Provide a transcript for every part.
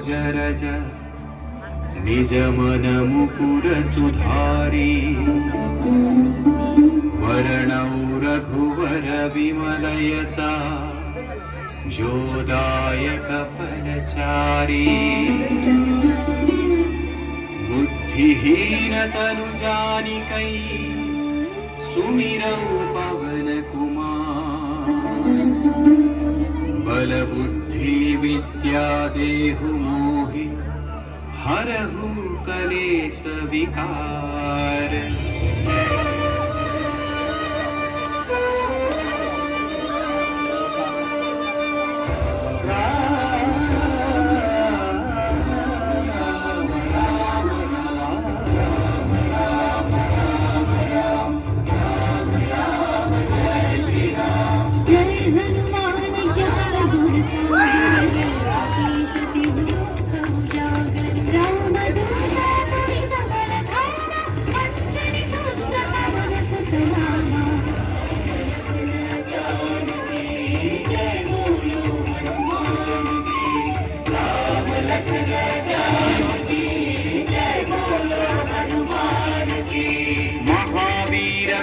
जरज निज मन मुकुर सुधारी वर्णौ रघुवर विमलयसा जोदायक फलचारी बुद्धिहीन तनु जानिकै सुमिरौ पवन कुमार बल बुद्धि विद्या देहु मोहि हरहु कलेश विकार।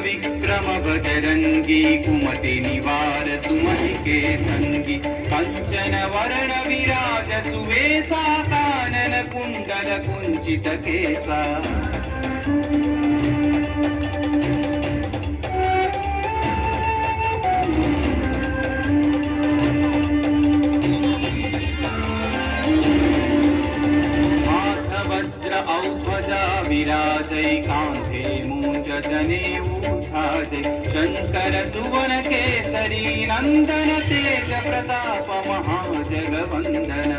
विक्रम बजरंगी कुमति निवार सुमति के संगी कंचन वरण विराज सुवेशा कानन कुंडल कुंचित केसा हाथ वज्र औध्वजा विराजै कांधे मूंज जनेऊ शंकर सुवन केसरी नंदन तेज प्रताप महाजगवंदन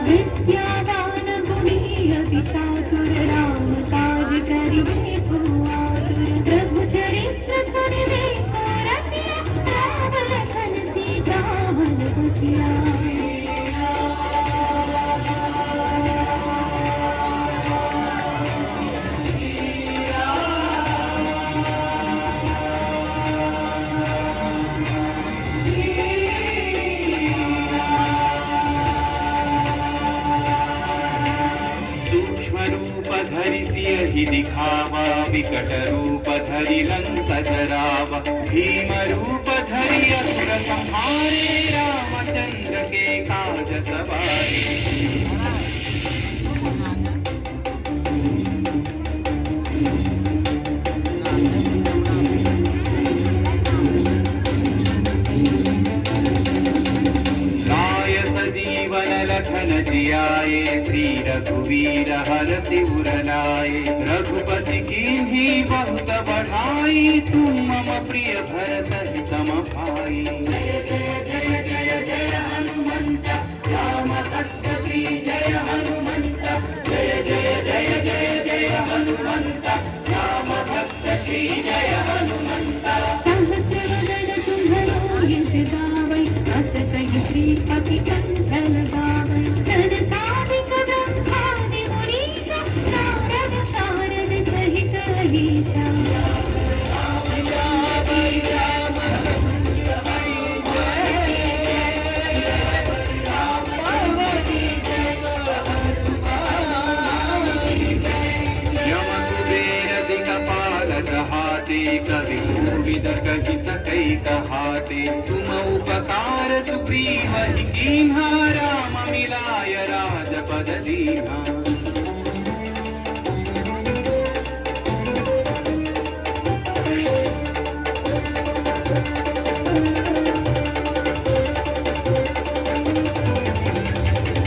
विद्यावान गुणी अति चातुर राम काज करिबे को आतुर प्रभु चरित्र सुनिबे को रसिया राम लखन सीता मन बसिया। रूप धरि सियहि दिखावा विकट रूप धरि लंक जरावा भीम रूप धरि असुर संहारे रामचंद्र के काज सवारे। लखन जियाए श्री रघुवीर हरषि उर लाए रघुपति कीन्ही बहुत बढ़ाई तुम मम प्रिय भरत सम भाई। जय जय जय जय जय हनुमंत राम भक्त श्री जय हनुमंत जय जय जय जय जय हनुमंत राम भक्त श्री जय हनुमंत। सहस्र वदन तुम्हरो यश गावै अस कहि श्रीपति कंठ लगावै सनकादिक ब्रह्मादि मुनीषा नारद शारद सहित अहीशा। कवि कोविद कहि सकै कहाते तुम उपकार सुग्रीव ही कीन्हा राम मिलाय राजपद दीन्हा।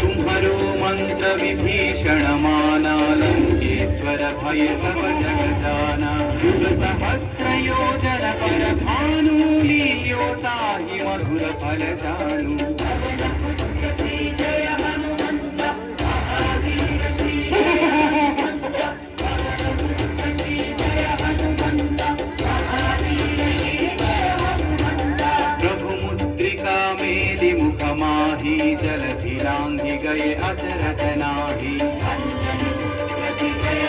तुम्हरो मंत्र विभीषण माना लंकेश्वर भय सब जग जाना युग सहस्र योजन पर भानु लील्योता ही मधुर फल जानू। श्री जय हनुमंत महावीर श्री जय हनुमंत श्री जय हनुमंत महावीर श्री जय हनुमंत। प्रभु मुद्रिका मेलि मुख माही जल धिलांघि गए अचरज नाही। अंजनी पुत्र श्री जय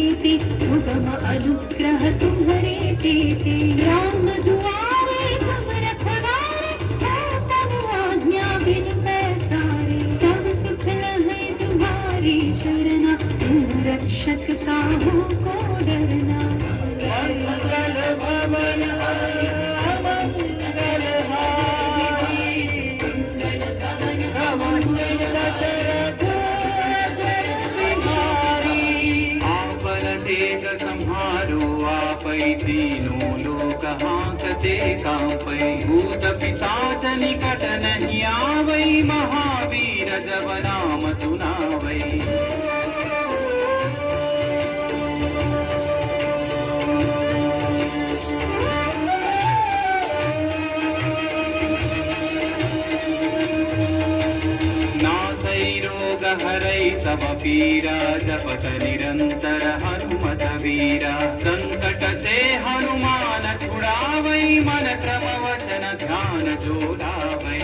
लेते सुगम अनुग्रह तुम्हारे देते राम दुआरे तुम रखवारे तन आज्ञा बिन पैसारे सब सुख लहे तुम्हारी शरणा तुम रक्षक काहू को डरना मंगल भवन तेज संहारो आपै तीनों लोक हांकते कांपै भूत पिशाच निकट नहीं आवै महावीर जब नाम सुनावै हरै सब पीरा जपत निरंतर हनुमत वीरा संकट से हनुमान छुड़ावै मन क्रम वचन ध्यान जो लावै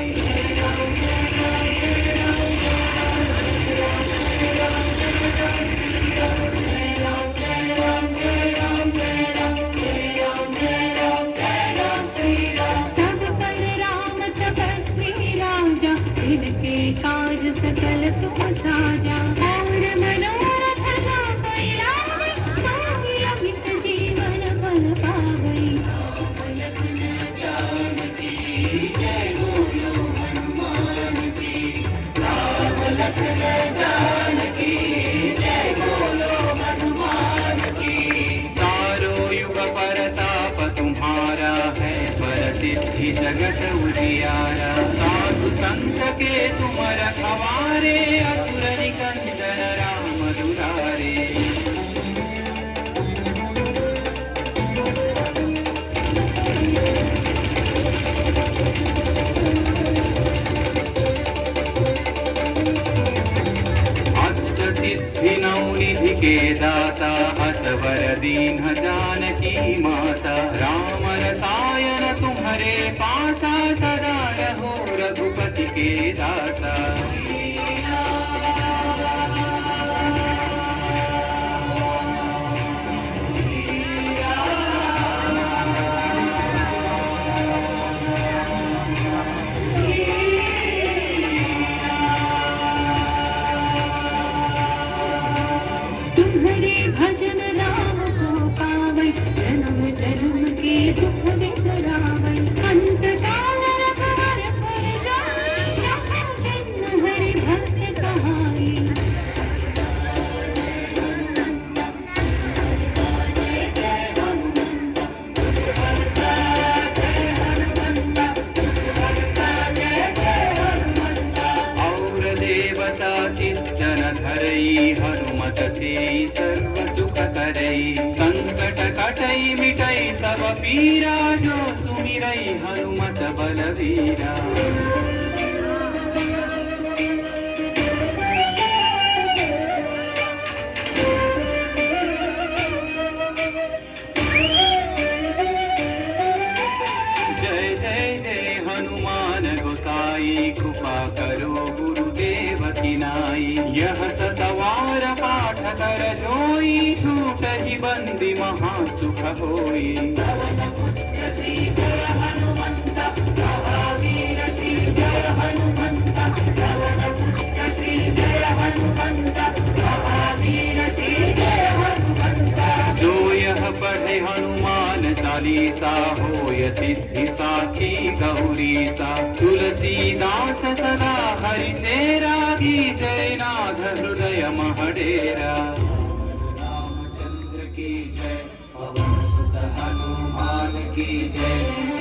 तब पर राम तपस्वी राजा इनके काज सकल तुम साजा और मनोरथ जो कोई लावै सोई अमित जीवन फल पावै लखन जानकी जय बोलो हनुमान की राम लखन जानकी जय बोलो हनुमान की चारों युग परताप तुम्हारा है सिद्धि जगत उजियारा साधु संत के तुम रखवारे असुर निकंदन राम दुलारे अष्ट सिद्धि नौ निधि के दाता असवर दीन जानकी माता राम रसायन तुम्हारे पासा सदा रहो रघुपति के दासा तुम्हारे भजन राम को पावै जन्म जन्म के दुख बिसरावै अंत काल रघुवर पुर जाई जहाँ जन्म हरि भक्त कहाई और देवता चित्तन धरई हनुमत से सर्व सुख करई संकट कटई मिटई सब पीरा जो सुमिरई हनुमत बलवीरा जय जय जय हनुमान गोसाई कृपा करो गुरुदेव की नाई यह सतवार पाठ कर जोई छूट ही बंदी महासुख होई पवन पुत्र श्री जय हनुमंत महावीर श्री जय हनुमंत पवन पुत्र श्री जय हनुमंत महावीर श्री जय हनुमंत जो यह पढ़े हनुमान चालीसा होय सिद्धि साखी गौरी सा तुलसीदास सदा हरि चेरा की जय नाथ हृदय महडेरा रामचंद्र की जय पवन सुत हनुमान की जय